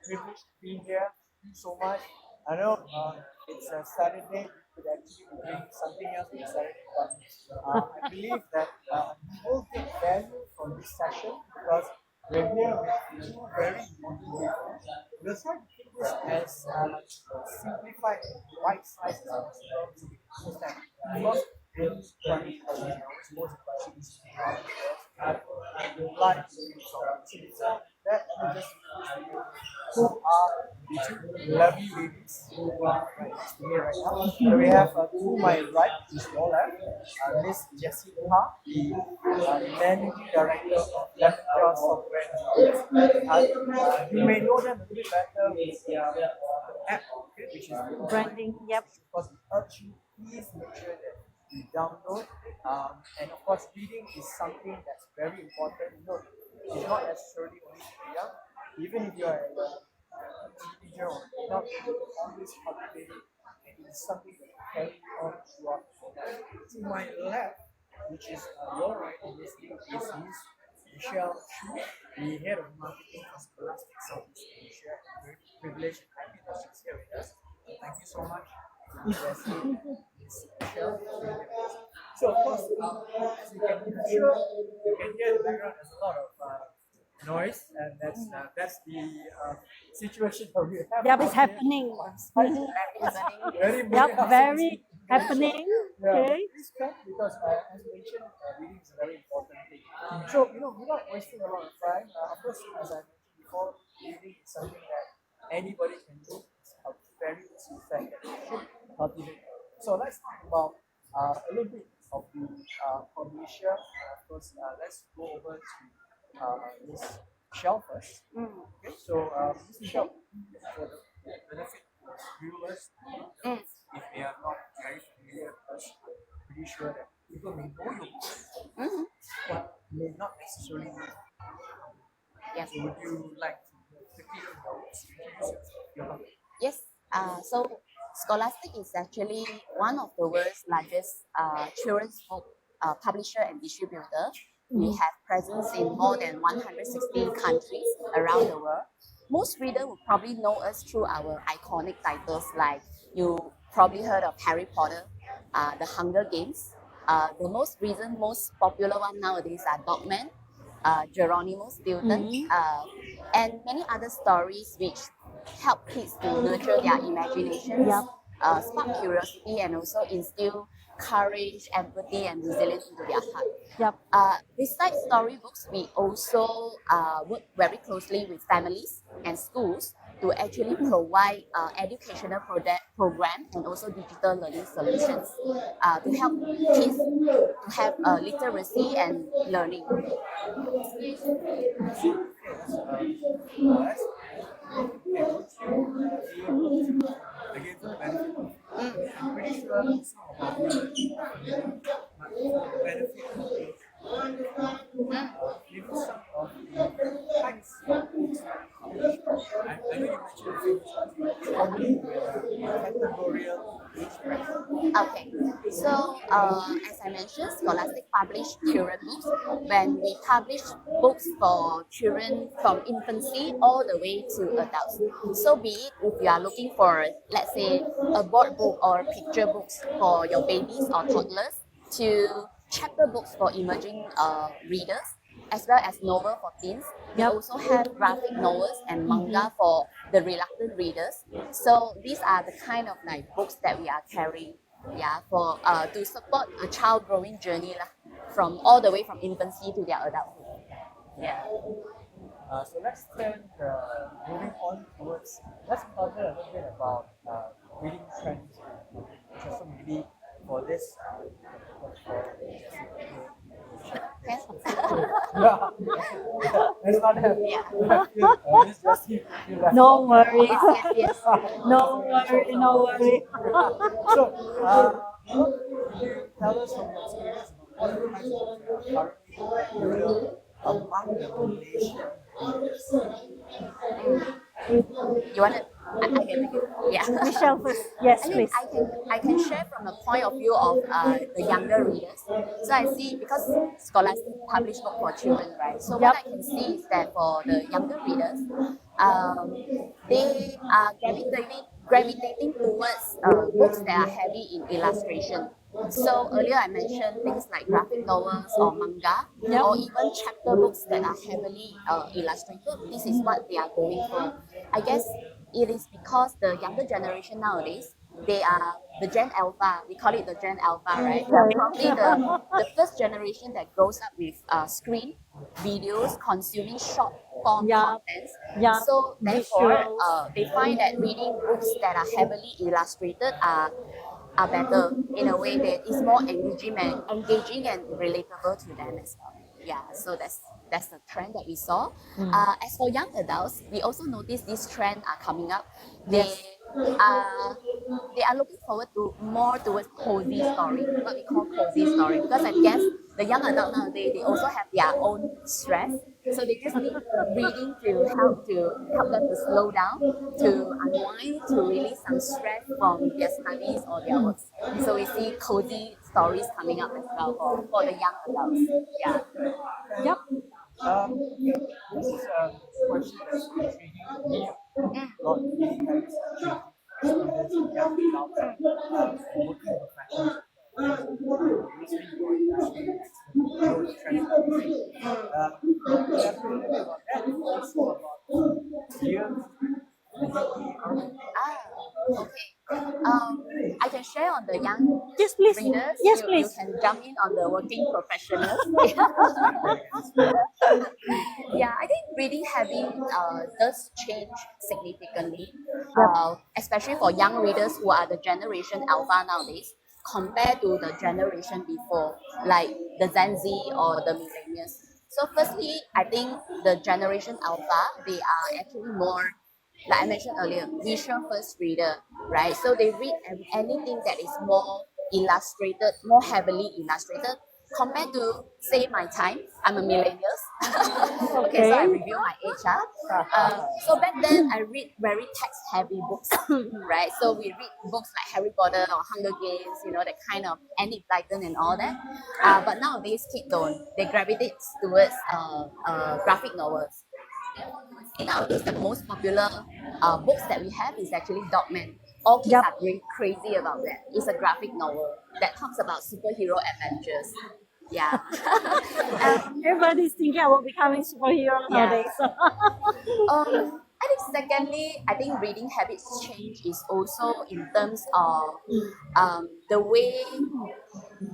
privileged to be here. Thank you so much. I know it's a Saturday. We could actually be doing something else on Saturday, but I believe that you will get value from this session because we're here with two very important people. We'll try to keep this as simplified and bite-sized as possible so we can understand. Of course, in primary education, I always pose the questions how it works, and like so that will just who are the two lovely ladies who are right next to me right now. So we have to my right, to your left, Miss Jessie Ha, the Managing Director of Lepta Software Engineers. You may know them a little bit better with the app, okay, which is Branding, yep. of course, we urge you, please make sure that you download. And of course, reading is something that's very important. You know, it's not necessarily only for young. Even if you are a teenager or adult, you can always cultivate it, and it is something that you carry on throughout your life. To my left, which is your right in this thing, is Miss Michelle Chu, the head of marketing for Scholastic Southeast Asia. I'm very privileged and happy that she's here with us. Thank you so much, Jessie, Miss Michelle. So, of course, as you can hear, you can hear in the background there's a lot of noise, and that's the situation that we have. Yep, it's happening. Very Yep, very happening. Okay. Please come because, as mentioned, reading is a very important thing. So, without wasting a lot of time, of course, as I mentioned before, reading is something that anybody can do. It's a very easy fact that you should cultivate. So, let's talk about a little bit of the publisher. Of course, let's go over to Miss Michelle first. Okay, so Miss Michelle, for the benefit of viewers, if they are not very familiar with us, I'm pretty sure that people may know your books, but may not necessarily know. Yes. So would you like to quickly introduce your company? Yes. So Scholastic is actually one of the world's largest children's book publisher and distributor. We have presence in more than 160 countries around the world. Most readers will probably know us through our iconic titles like you probably heard of Harry Potter, The Hunger Games. The most recent, most popular one nowadays are Dogman, Geronimo Stilton, and many other stories which help kids to nurture their imaginations, spark curiosity, and also instill courage, empathy, and resilience into their heart. Yep. Besides storybooks, we also work very closely with families and schools to actually provide educational program and also digital learning solutions to help kids to have literacy and learning. Again, for the benefit of, I'm pretty sure some of you benefit maybe some of the types of books that are published. I know you mentioned probably categorical age bracket. Okay, so as I mentioned, Scholastic publish children books. When we publish books for children from infancy all the way to adults. So be it if you are looking for, let's say, a board book or picture books for your babies or toddlers, to chapter books for emerging readers, as well as novel for teens. We also have graphic novels and manga for the reluctant readers. So these are the kind of books that we are carrying, for to support a child growing journey from all the way from infancy to their adulthood. Yeah. So let's turn moving on towards, let's cover a little bit about reading trends on social media for this for yeah. Let's not have Miss Jessie feel left No out. worries. Yes. No worry, no worry. So, can you tell us from your experience about what kinds of books you are currently reading among the Malaysian readers? You want to? I can take it. Yeah. Michelle first. Yes, I think please. I can share from the point of view of the younger readers. So I see, because Scholastic publish book for children, right? So what I can see is that for the younger readers, they are gravitating towards books that are heavy in illustration. So earlier I mentioned things like graphic novels or manga, Yep. or even chapter books that are heavily illustrated. This is what they are going for. I guess it is because the younger generation nowadays, they are the Gen Alpha. We call it the Gen Alpha, right? They are probably the first generation that grows up with screen videos, consuming short form Yeah. contents. Yeah. So therefore, Visuals. they find that reading books that are heavily illustrated are better in a way that is more engaging and relatable to them as well. Yeah, so that's the trend that we saw. As for young adults, we also notice this trend are coming up. Yes. Are they are looking forward to more towards cozy story, what we call cozy story, because I guess the young adult nowadays they also have their own stress, so they just need reading to help them to slow down, to unwind, to release some stress from their studies or their works. So we see cozy stories coming up as well for the young adults. Yeah. Yep. Okay, this is a question that's intriguing to me. A lot of reading habits are changing for students and young adults and working professionals. Obviously, your industry is excellent. You know the trends are moving. Can you elaborate a little bit about that and also about years, Okay. I can share on the young Yes, please. readers. Yes, You please. can jump in on the working professionals. Yeah, I think reading habit does change significantly, especially for young readers who are the generation alpha nowadays, compared to the generation before, like the Gen Z or the millennials. So, firstly, I think the generation alpha, they are actually more, like I mentioned earlier, visual first reader, right? So they read anything that is more illustrated, more heavily illustrated, compared to say my time. I'm a millennial. Okay, so I Okay. review my age. So back then I read very text heavy books, right? So we read books like Harry Potter or Hunger Games, that kind of Enid Blyton and all that. But nowadays kids don't. They gravitate towards graphic novels. Nowadays, the most popular books that we have is actually Dogman. All kids Yep. are going crazy about that. It's a graphic novel that talks about superhero adventures. Yeah. Everybody's thinking about becoming superhero Yeah. nowadays. I think secondly, I think reading habits change is also in terms of the way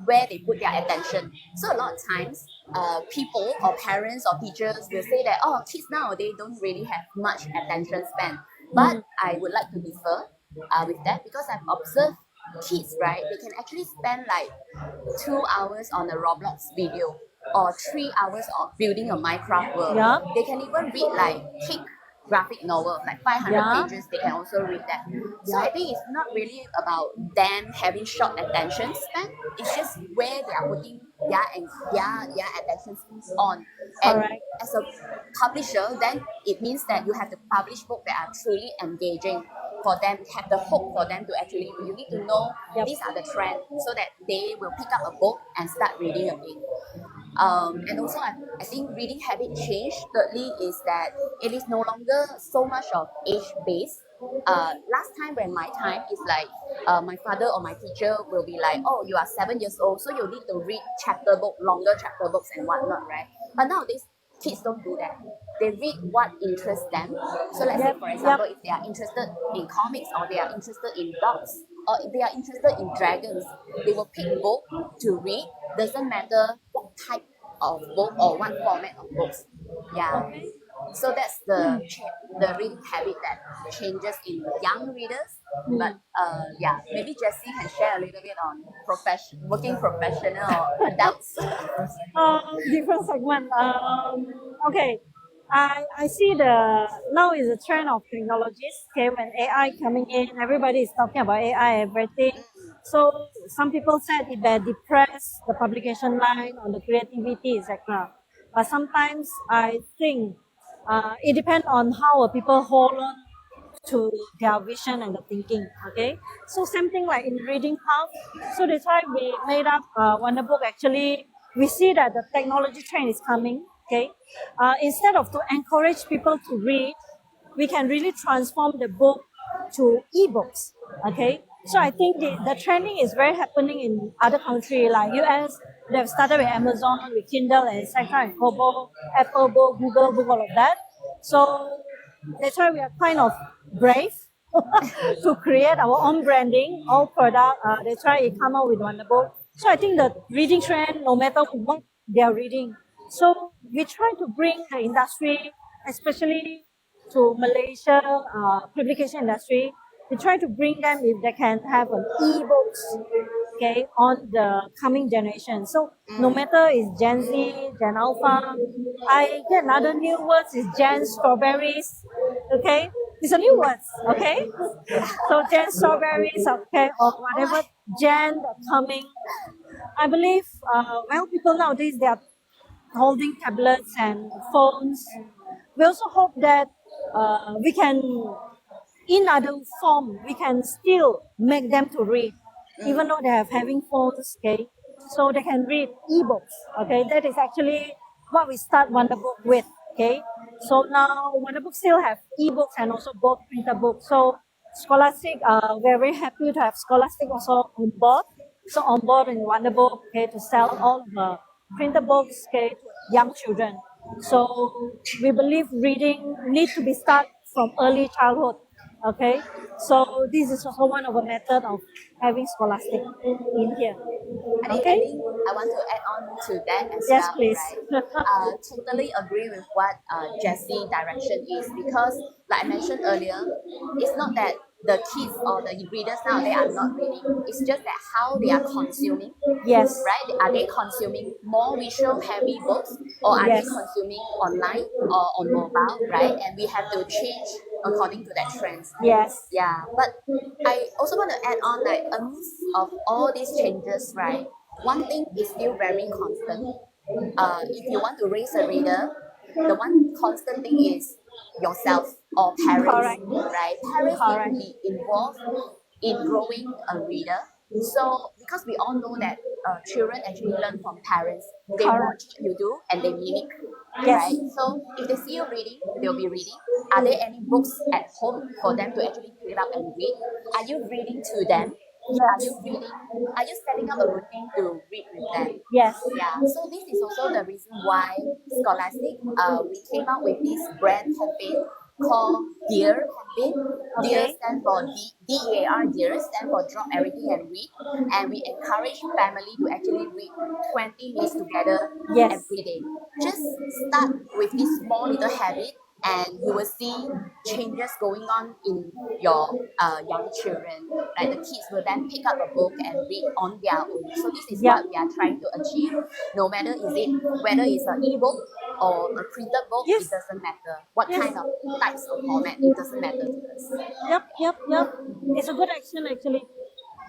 where they put their attention. So a lot of times, people or parents or teachers will say that, oh, kids now they don't really have much attention span. But I would like to differ with that, because I've observed kids, right? They can actually spend like 2 hours on a Roblox video or 3 hours of building a Minecraft world. Yeah. They can even read like thick graphic novel, like 500 Yeah. pages. They can also read that. So I think it's not really about them having short attention span. It's just where they are putting their attention span on. And Correct. as a publisher, then it means that you have to publish books that are truly engaging for them, have the hope for them to actually read. You need to know Yep. these are the trends so that they will pick up a book and start reading again. And also, I think reading habit change. Thirdly, is that it is no longer so much of age based. Last time when my time is like my father or my teacher will be like, oh, you are 7 years old, so you need to read longer chapter books and whatnot, right? But nowadays, kids don't do that. They read what interests them. So let's say, Yep. for Yep. example, if they are interested in comics or they are interested in dogs or if they are interested in dragons, they will pick book to read. Doesn't matter what type of book or what format of books. Yeah. So that's the reading habit that changes in young readers. But yeah, maybe Jessie can share a little bit on working professional or adults. Different segment. Okay. I see now is a trend of technologies. Okay, when AI coming in, everybody is talking about AI everything. So some people said it may depress the publication line on the creativity, etc. But sometimes I think it depends on how people hold on to their vision and the thinking. Okay, so same thing like in reading half. So that's why we made up Wonderbuuk. Actually, we see that the technology trend is coming. Okay, instead of to encourage people to read, we can really transform the book to ebooks. Okay, so I think the trending is very happening in other countries like US. They've started with Amazon, with Kindle, and etc. and Kobo, Apple Book, Google Book, all of that. So that's why we are kind of brave to create our own branding, all product. That's why it come out with Wonderbook. So I think the reading trend, no matter what they are reading, so we try to bring the industry, especially to Malaysia publication industry. We try to bring them if they can have an e-books, okay, on the coming generation. So no matter is Gen Z, Gen Alpha, I get another new words is Gen Strawberries, okay. It's a new words, okay. So Gen Strawberries, okay, or whatever Gen that's coming. I believe, well, people nowadays they are holding tablets and phones. We also hope that we can, in other form, we can still make them to read, even though they have having phones, okay? So they can read ebooks, okay? That is actually what we start Wonderbook with, okay? So now Wonderbook still have ebooks and also both printed books. So Scholastic, we're very happy to have Scholastic also on board. So on board in Wonderbook, okay, to sell all of the printed books, okay, to young children. So we believe reading needs to be started from early childhood. Okay, so this is also one of the method of having Scholastic in here. I Okay, think I want to add on to that as yes, well, please. right? Totally agree with what Jessie direction is because, like I mentioned earlier, it's not that the kids or the readers now they are not reading. It's just that how they are consuming, Yes, right? Are they consuming more visual heavy books or are they yes, consuming online or on mobile, right? And we have to change according to that trends. yes, Yeah, but I also want to add on like amidst of all these changes, right? One thing is still very constant. If you want to raise a reader, the one constant thing is yourself or parents, correct, right? Parents need to correct. be involved in growing a reader. So because we all know that children actually learn from parents, they Correct. watch what you do and they mimic, Yes, right? So if they see you reading, they'll be reading. Are there any books at home for them to actually pick it up and read? Are you reading to them? Are you yes, reading? Are you setting up a routine to read with them? yes, Yeah, so this is also the reason why Scholastic we came out with this brand campaign called Dear campaign. Dear okay, stand for DEAR, Dear stand for Drop Everything and Read, and we encourage family to actually read 20 minutes together yes, every day. Just start with this small little habit, and you will see changes going on in your young children. Like the kids will then pick up a book and read on their own. So this is yeah, what we are trying to achieve. No matter is it whether it's an ebook or a printed book, it yes, doesn't matter. What yes. kind of types of format, it doesn't matter to us. Yep, yep, yep. It's a good action actually,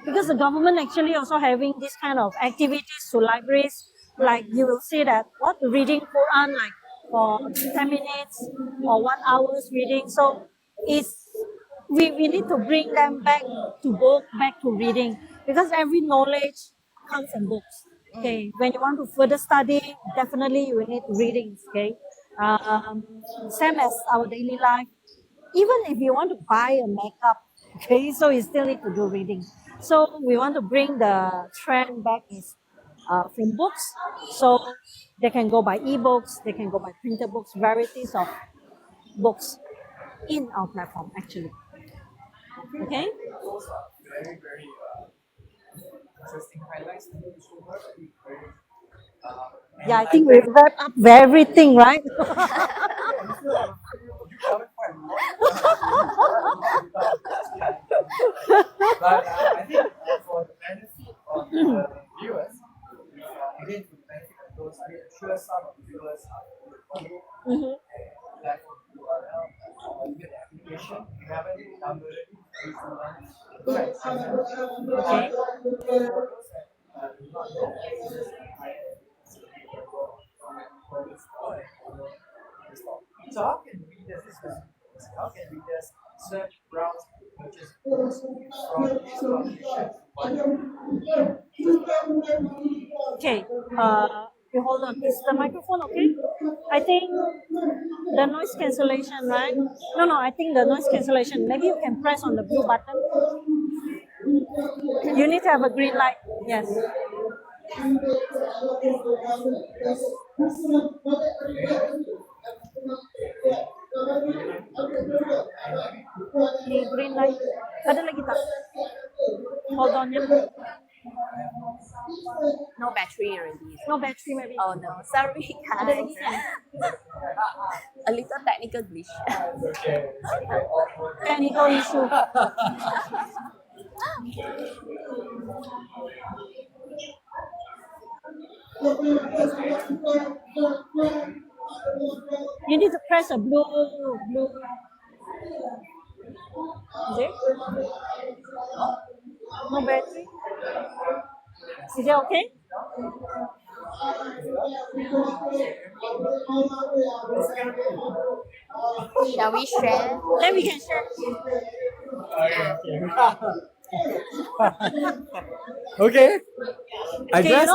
because the government actually also having this kind of activities to libraries. Like you will see that what reading Quran like for 10 minutes or 1 hour's reading. So it's we need to bring them back to book, back to reading, because every knowledge comes in books. Okay, when you want to further study, definitely you will need readings. Okay, um, same as our daily life, even if you want to buy a makeup, okay, so you still need to do reading. So we want to bring the trend back is from books, so they can go by ebooks, they can go by printed books, varieties of books in our platform actually. Okay. Those are very, very interesting highlights. Thank you so much. Very, Yeah, and I I think we've bet wrapped up everything, right? you still have you covered quite a lot. But I think for the benefit of the viewers, again for the benefit of those, I'm sure some of the viewers are looking Mhm. platform URL or even the application. If you haven't downloaded it, please go and check it out. Okay. For those that do not know, this is a high-end for store and for store. So how can readers, this is how can readers search, browse, and purchase books from this publisher? Okay. Uh, You hold on. Is the microphone okay? I think the noise cancellation, right? No, I think the noise cancellation. Maybe you can press on the blue button. You need to have a green light. Yes. Ni green light. Ada lagi tak? Hold on, ya. No battery already. No battery maybe. Oh no, sorry Ada guys. lagi kan? A little technical glitch. Technical issue. You need to press a blue. Is it? No battery. Is it okay? Shall we share? Then we can share. Okay. I Okay, guess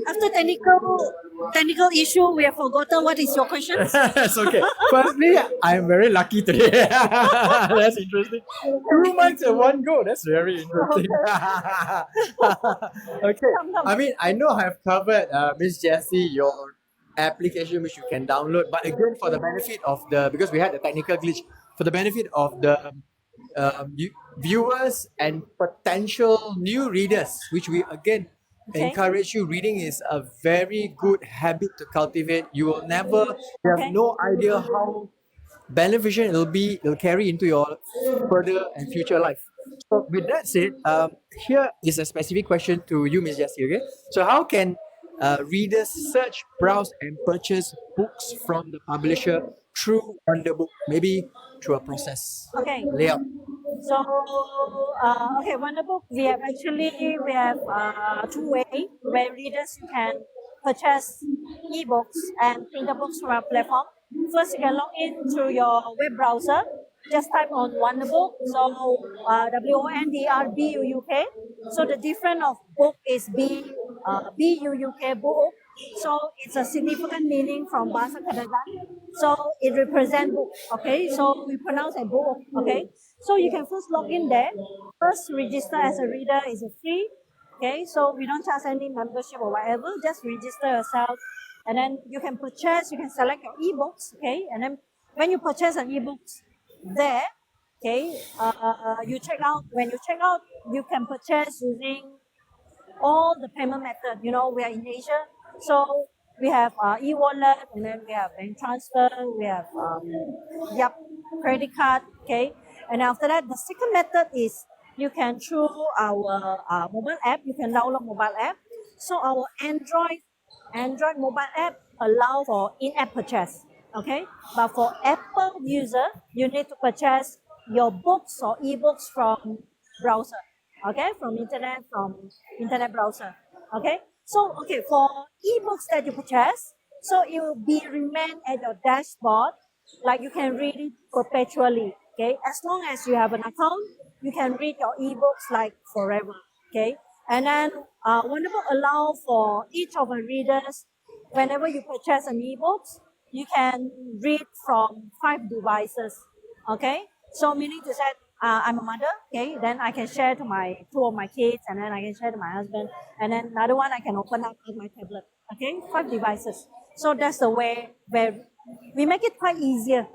after technical issue, we have forgotten what is your question. That's okay. Firstly, I'm very lucky today. That's interesting. 2 months in one go. That's very interesting. Okay. I mean, I know I've covered, Miss Jessie, your application which you can download, but again, for the benefit of because we had the technical glitch, for the benefit of the viewers and potential new readers, which we again Okay. encourage you. Reading is a very good habit to cultivate. You will never, you have Okay. no idea how beneficial it'll carry into your further and future life. So with that said, here is a specific question to you, Ms. Jessie. Okay, so how can readers search, browse, and purchase books from the publisher through Wonderbuuk? Maybe through a process Okay. layout. So, okay, Wonderbook, we have two ways where readers can purchase ebooks and printed books from our platform. First, you can log in through your web browser. Just type on Wonderbook, so WONDRBUUK. So the difference of book is BUUK book. So it's a significant meaning from Bahasa Kedaton. So it represents book. Okay, so we pronounce a book. Okay, so you can first log in there. First register as a reader is free. Okay, so we don't charge any membership or whatever. Just register yourself, and then you can purchase. You can select your ebooks. Okay, and then when you purchase an ebooks there, okay, you check out. When you check out, you can purchase using all the payment method. You know, we are in Asia, so we have e-wallet, and then we have bank transfer, we have credit card. Okay, and after that, the second method is you can through our mobile app. You can download mobile app. So our Android mobile app allow for in-app purchase. Okay, but for Apple user, you need to purchase your books or ebooks from browser. Okay, from internet browser. Okay, so okay, for ebooks that you purchase, so it will be remain at your dashboard, like you can read it perpetually. Okay, as long as you have an account, you can read your ebooks like forever. Okay, and then Wonderbook allow for each of the readers, whenever you purchase an ebooks, you can read from 5 devices. Okay, so meaning to say, I'm a mother. Okay, then I can share to my 2 of my kids, and then I can share to my husband, and then another one I can open up with my tablet. Okay, 5 devices. So that's the way where we make it quite easier.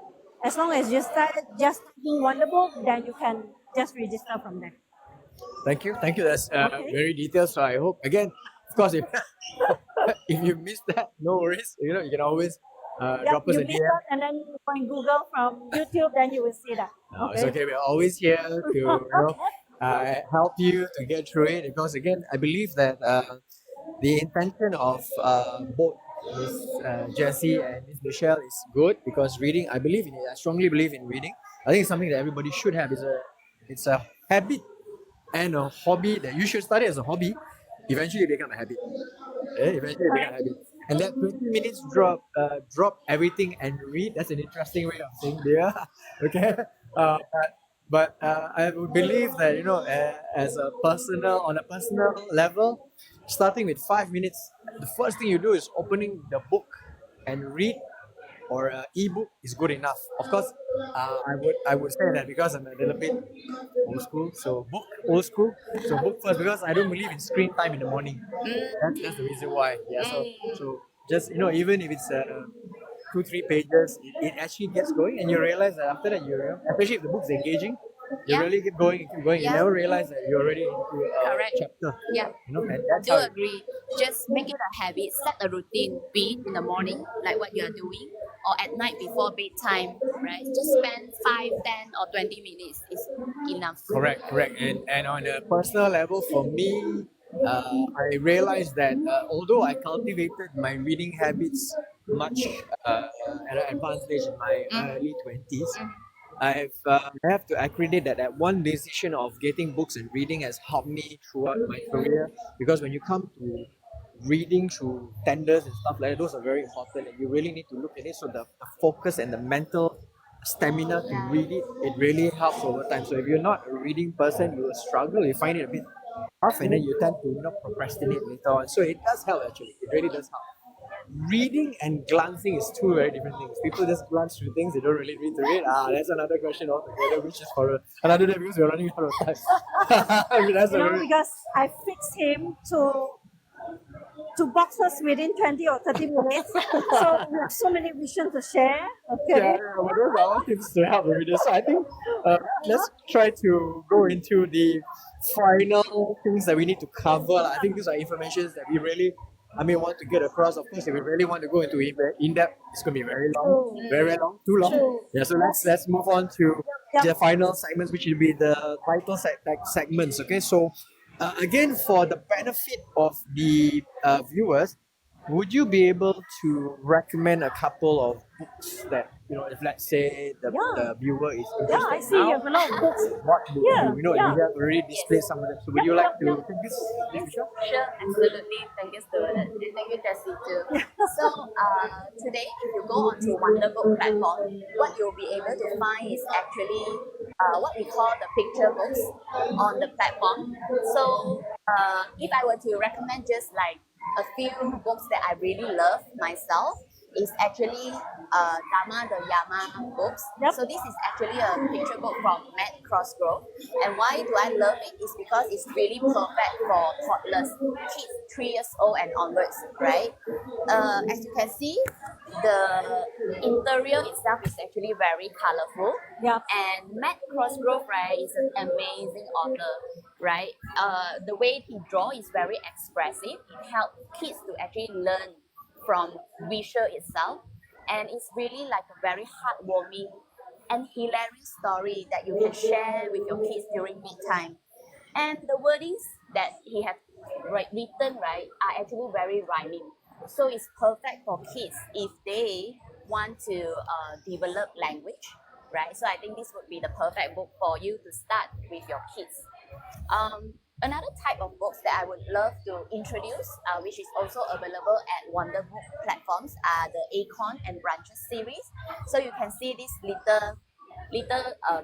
As long as you start just doing Wonderbook, then you can just register from there. Thank you. That's Okay. very detailed. So I hope, again, of course, if if you missed that, no worries. You know, you can always drop us You a miss DM. that, and then you go in Google from YouTube, then you will see that. No, it's okay. We're always here to help you to get through it, because again, I believe that the intention of both Miss Jessie and Miss Michelle is good, because reading, I believe in it. I strongly believe in reading. I think it's something that everybody should have. It's a habit and a hobby that you should start it as a hobby. Eventually become a habit. Eventually become a habit. And that 20 minutes drop everything and read. That's an interesting way of saying there. Okay. But I would believe that, on a personal level, starting with 5 minutes the first thing you do is opening the book and read, or an ebook is good enough. Of course, I would say that because I'm a little bit old school, so book old school, so book first because I don't believe in screen time in the morning. That's the reason why. Yeah. So just even if it's 2-3 pages, it actually gets going, and you realize that after that especially if the book's engaging, you Yeah. really keep going, and keep going. You Yeah. never realize that you're already into a Correct. chapter. Yeah. And that's Do how. agree. Just make it a habit. Set a routine. Be it in the morning, like what you are doing, or at night before bedtime. Right. Just spend 5, 10, or 20 minutes is enough. Correct. And on a personal level, for me, I realized that although I cultivated my reading habits much at an advanced age in my early 20s, I have to accredit that one decision of getting books and reading has helped me throughout my career, because when you come to reading through tenders and stuff like that, those are very important, and you really need to look at it. So the focus and the mental stamina to read it really helps over time. So if you're not a reading person, you will struggle, you find it a bit tough, and then you tend to procrastinate later on. So it does help, actually. It really does help. Reading and glancing is two very different things. People just glance through things, they don't really read through it. That's another question altogether, which is for another day, because we're running out of time. I mean, that's a very, Because I fixed him to boxes within 20 or 30 minutes. So we have so many visions to share. Okay. but those are all tips to help the readers. So I think let's try to go into the final things that we need to cover. I think these are informations that we really, want to get across. Of course, if we really want to go into in depth, it's going to be very long, very long, too long. True. Yeah. So let's move on to the final segments, which will be the title segments. Okay. So again, for the benefit of the viewers, would you be able to recommend a couple of books that, if let's say the viewer is interested Yeah, I see you have a lot of books. what book Yeah, you yeah. have already displayed some of them. So would you like to take this, Michelle? Sure, absolutely. Thank you, Stuart. And thank you, Jessie, too. So, today, if you go onto Wonderbuuk platform, what you'll be able to find is actually what we call the picture books on the platform. So, if I were to recommend just like a few books that I really love myself, is actually Dharma the Yama books. Yep. So this is actually a picture book from Matt Crossgrove. And why do I love it? Is because it's really perfect for toddlers, kids 3 years old and onwards, right? As you can see, the interior itself is actually very colorful. Yeah. And Matt Crossgrove, right, is an amazing author, right? The way he draws is very expressive. It helps kids to actually learn from visual itself, and it's really like a very heartwarming and hilarious story that you can share with your kids during bedtime. And the wordings that he has written, right, are actually very rhyming. So it's perfect for kids if they want to develop language, right? So I think this would be the perfect book for you to start with your kids. Another type of books that I would love to introduce, which is also available at Wonderbuuk platforms, are the Acorn and Branches series. So you can see this little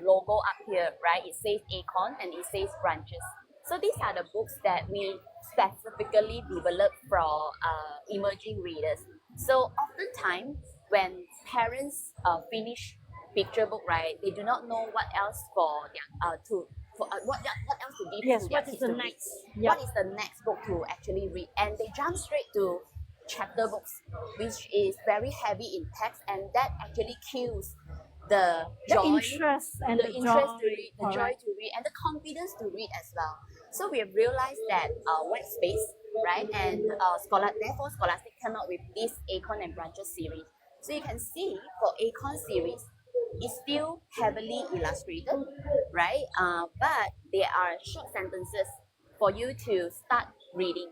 logo up here, right? It says Acorn and it says Branches. So these are the books that we specifically developed for emerging readers. So oftentimes when parents finish picture book, right, they do not know what else for their what else to give Yes, to their what is kids the to read. next? Yeah. What is the next book to actually read? And they jump straight to chapter books, which is very heavy in text, and that actually kills the joy, interest and the interest joy. to read, the joy Correct. to read, and the confidence to read as well. So we have realized that white space, right, and therefore Scholastic came up with this Acorn and Branches series. So you can see for Acorn series, it's still heavily illustrated, right? But there are short sentences for you to start reading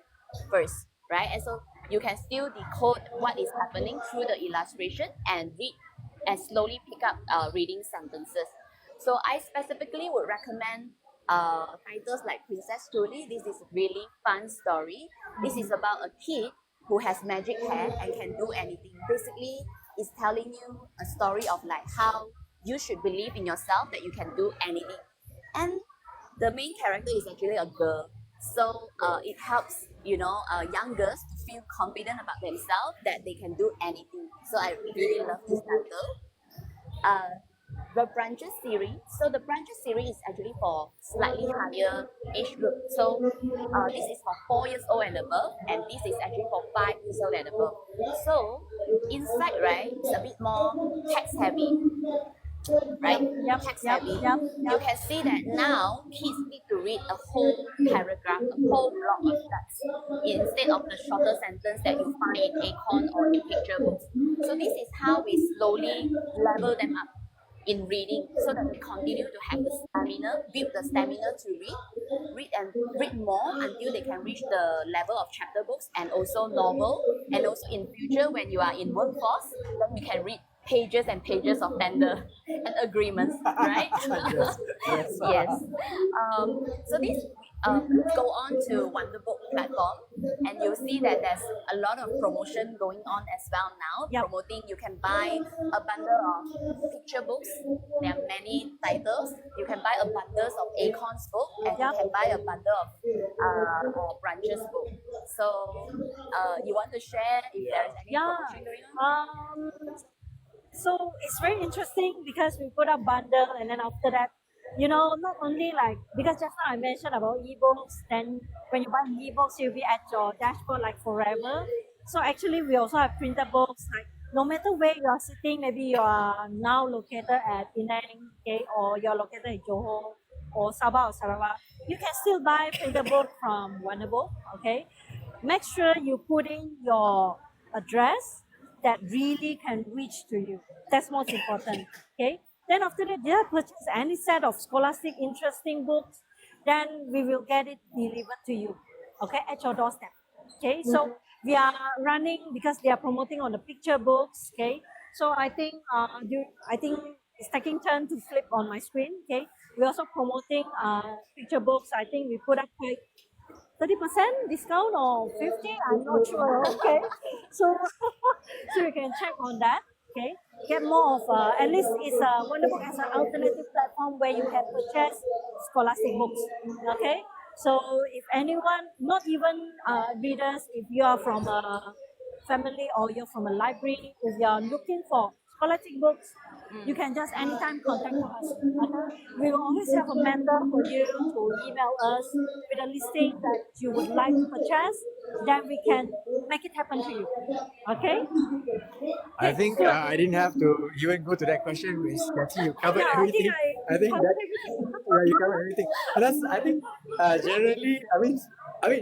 first, right? And so you can still decode what is happening through the illustration and read and slowly pick up reading sentences. So I specifically would recommend titles like Princess Trudy. This is really fun story. This is about a kid who has magic hair and can do anything. Basically, it's telling you a story of like how you should believe in yourself that you can do anything. And the main character is actually a girl. So it helps young girls to feel confident about themselves that they can do anything. So I really love this title. The branches series. So the branches series is actually for slightly higher age group. So this is for 4 years old and above, and this is actually for 5 years old and above. So inside, right, it's a bit more text heavy, right? Yep, Text yep, heavy. yep, You yep. can see that now kids need to read a whole paragraph, a whole block of text instead of the shorter sentence that you find in Acorn or in picture books. So this is how we slowly level them up in reading so that they continue to have the stamina, build the stamina to read and read more until they can reach the level of chapter books and also novel. And also in future when you are in workforce, then you can read pages and pages of tender and agreements, right? Yes, yes. Yes. So this go on to Wonderbuuk platform, and you'll see that there's a lot of promotion going on as well now. Yep. Promoting, you can buy a bundle of picture books. There are many titles. You can buy a bundle of Acorn's book, and Yep. you can buy a bundle of Branches book. So you want to share if there is any Yeah. promotion going on? So it's very interesting because we put up bundle, and then after that, not only like, because just now I mentioned about ebooks, then when you buy ebooks, you'll be at your dashboard like forever. So actually, we also have printed books, like no matter where you are sitting, maybe you are now located at Penang, okay, or you're located in Johor or Sabah or Sarawak, you can still buy printed book from Wonderbook, okay. Make sure you put in your address that really can reach to you. That's most important. Okay. Then after that, you purchase any set of Scholastic interesting books, then we will get it delivered to you. Okay, at your doorstep. Okay. So we are running because they are promoting on the picture books. Okay. So I think it's taking turn to flip on my screen. Okay. We're also promoting picture books. I think we put up quite 30% discount or 50, I'm not sure. Okay, so so you can check on that. Okay, get more of at least it's Wonderbook as an alternative platform where you can purchase Scholastic books. Okay, so if anyone, not even readers, if you are from a family or you're from a library, if you are looking for Scholastic books, you can just anytime contact us. We will always have a mentor for you to email us with a listing that you would like to purchase. Then we can make it happen to you. Okay? I think I didn't have to even go to that question, Miss Kathy. You covered Yeah, I think everything. I think covered that everything. yeah, you covered everything. And that's I think generally, I mean,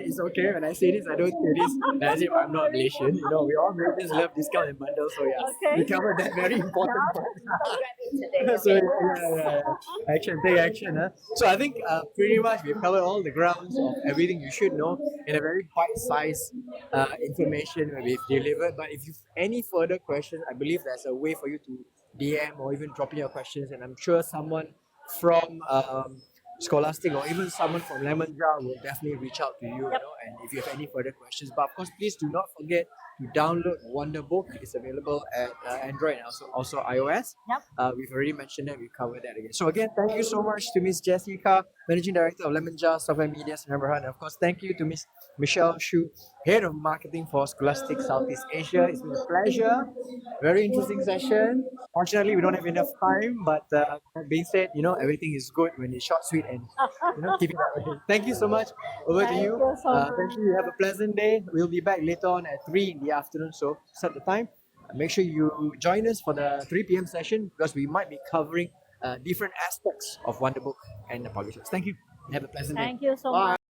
it's okay when I say this. I don't say this as if I'm not Malaysian. You know, we all Malaysians love discount and bundles. So yeah, Okay. we covered that very important part. I'll grab it today. So Okay. yeah. Action, take action. Huh? So I think pretty much we've covered all the grounds of everything you should know in a very bite-sized information that we've delivered. But if you've any further questions, I believe there's a way for you to DM or even drop in your questions, and I'm sure someone from Scholastic or even someone from Lemon Jar will definitely reach out to you, you know, and if you have any further questions. But of course, please do not forget to download Wonderbook. It's available at Android and also iOS. Yep. We've already mentioned that. We covered that again. So again, thank you so much to Miss Jessica, Managing Director of Lemon Jar Software Media, Sdn. And of course, thank you to Miss Michelle Shu, Head of Marketing for Scholastic Southeast Asia. It's been a pleasure. Very interesting session. Fortunately, we don't have enough time, but that being said, you know, everything is good when it's short, sweet, and keep it that way. Thank you so much. Over to Thank you. you so Thank you. Have a pleasant day. We'll be back later on at 3 in the afternoon. So set the time. Make sure you join us for the 3 p.m. session because we might be covering different aspects of Wonderbook and the publishers. Thank you. Have a pleasant day. Thank you so Bye. much.